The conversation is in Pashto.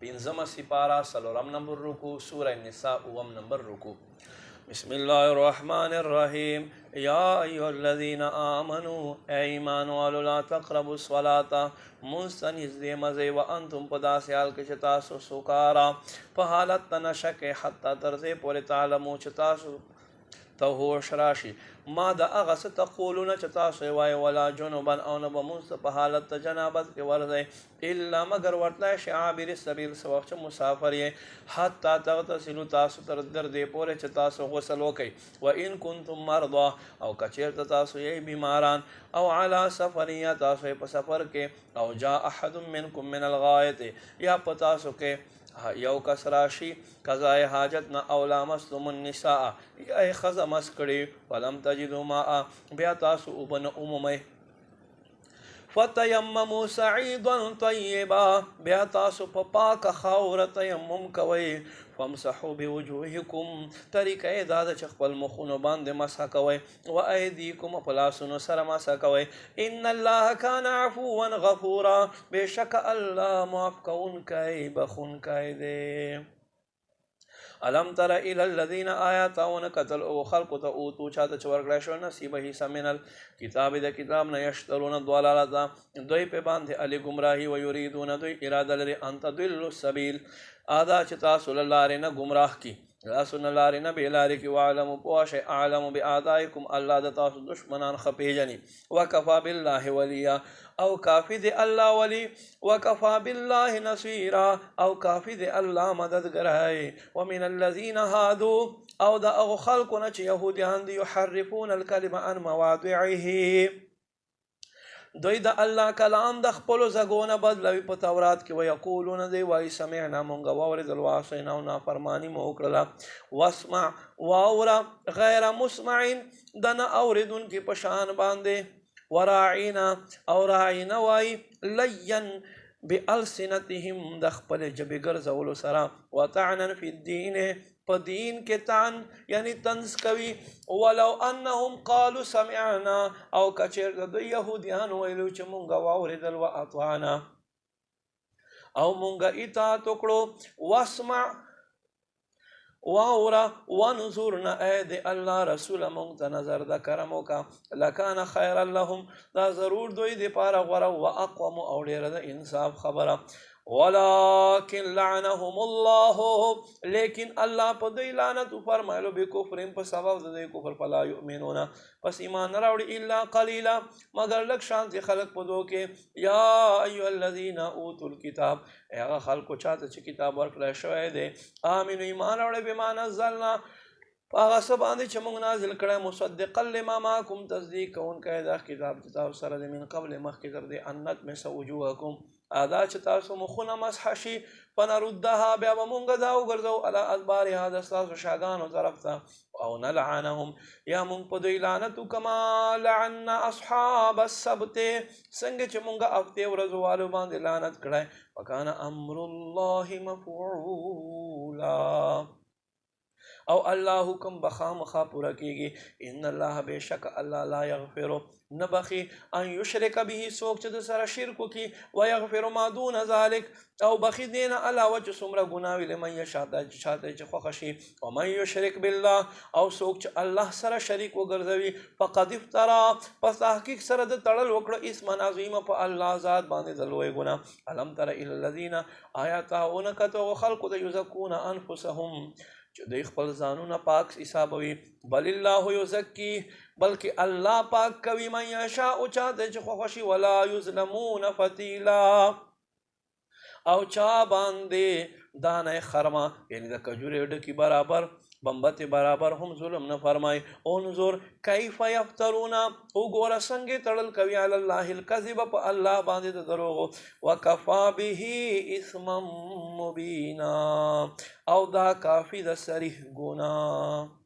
پنځمه سپاره څلورم نمبر رکوع سوره النساء اووم نمبر رکوع. بسم الله الرحمن الرحیم. یا ایها الذین آمنوا ای ایمان والو لا تقربوا الصلاة منځ مزه وانتم په داسې حال کې چې تاسو سکارا په حالت د نشه کې حتی تر دې پورې تعلمو چې تاسو ته هوش راشي ما د هغه څه تقولونه چې تاسو یې وایئ ولا جنوبا او نه به مونځ په حالت د جنابت کې ورځئ الا مګر ورتلای شي عابر السبیل څه وخت چې مسافر یې حتی تغتسلوا تاسو تر دې پورې چې تاسو غسل وکئ وان کنتم مرضى او که چېرته تاسو یې بیماران او علی سفر یا تاسو یې په سفر کې او جاء احد منکم من الغایط یا په تاسو کې یو کس راشي قضای حاجت نه او لامستم النساء یا یې ښځه مس کړي ولم تجدوا ماء بیا تاسو اوبه نه ومومئ فتیمموا صعیدا طیبا بیا تاسو په پاکه خاوره تیمم کوئ فامسحوا بوجوهکم طریقه یې دا ده چې خپل مخونو باندې مسح کوئ و ایدیکم په لاسونو سره مسح کوئ ان الله کان عفوا غفورا بېشکه الله معاف کوونکی بخونکی دی. الم تر الى الذين آیاتونه قتل او خلق ته اوتو چاته چې ورکړی شو نصیبه حصه من الکتاب د کتاب نه یشترون الضلالة دوی په باندې علی گمراهي و یریدون دوی اراده لري ان تضلوا السبیل ادا چې تاسو له لارې نه گمراه کی تاسو نه لارې نه بې لارې کې واعلموا پوه شئ اعلموا باعدائکم الله د تاسو دشمنان ښه پېژني وکفا بالله ولیا او کافی دی الله ولی وکفا بالله نصیرا او کافی دی الله مددګر ہے ومن الذین هادوا او د هغو خلکو نه چې یهودیان دي یحرفون الکلم عن مواضعه دوی د الله کلام د خپلو زګونه بدلوي په تورات کې ویقولون دی وایي سمعنا مونږ واورېدل وعصینا او نافرماني مو وکړله واسمع واوره غیر مسمع د نه اورېدونکي په شان باندې وراعینا او راعینا وایي لین بالسنتهم د خپلې ژبې ګرځولو سره وطعنا فی الدین په دین کې تان یعنی طنز کوي ولو انهم قالوا سمعنا او کچېرته د یهودیانو ویلو چې مونږ واورېدل واطعنا او مونږ اطاعت وکړو واسمع واوره وانظرنا اے د الله رسول مونږ ته نظر د کرم وکړه لکان خیرا لهم دا ضرور دوی دپاره غوره واقوم او ډېره د انصاف خبره ولكن لعنهم الله لیکن الله په دوی لعنت فرمایلو بکفرهم په سبب د دوی کفر فلا یؤمنون پس ایمان نه راوړي الا قلیلا مگر لږ شانتې خلک په دو کې یا ایها الذین اوتوا الکتاب هغه خلکو چاته چې کتاب ورکړی شوی دی آمنو ایمان راوړئ بما نزلنا هغه څه باندې چې موږ نازل کړی مصدقا لما معکم تصدیق کوونکی دا کتاب چې تاسو سره دی من قبل مخکې تر دې ان نطمس وجوهکم ادا چې تاسو مخونه مسح شي فنردها بیا به مونږ دا وګرځو علی ادبارها د ستاسو شاګانو طرف ته او نلعنهم یا مونږ په دوی لعنت کما لعنا اصحاب السبت څنګه چې مونږ هفتې ورځو والو باندې لعنت کړی وکان امر الله مفعولا او الله حکم بخامخا پورا کیږي ان الله بشک الله لا یغفر نبخي ان یشرک به څوک چې د سره شرک وکي ويغفر ما دون ذلك او بخي دین علاوه چې څومره ګناه وي لمن یشاء چې خوښ شي او من یشرک بالله او څوک چې الله سره شریک وګرځوي فقد افترى پس تحقیق سره د تړل وکړه اسم عظیم په الله ذات باندې د لوی ګناه الم تر الى الذين آیاتونه کتو خلق د یزکون انفسهم چې دوی خپل ځانونه پاک حسابوي بل الله یزکی بلکې الله پاک کوي من یشاء چاته چې خوښ شي ولا یظلمون فتیلا او چا باندې دانه خرما یعنی د کجورې ډکي برابر بمبت برابر هم ظلم نه فرمای انظر کیف یفترون وګوره څنګه تړل کوي علی الله الکذب په الله باندې د دروغ وکفا به اثما مبینا او دا کافی د صریح ګناه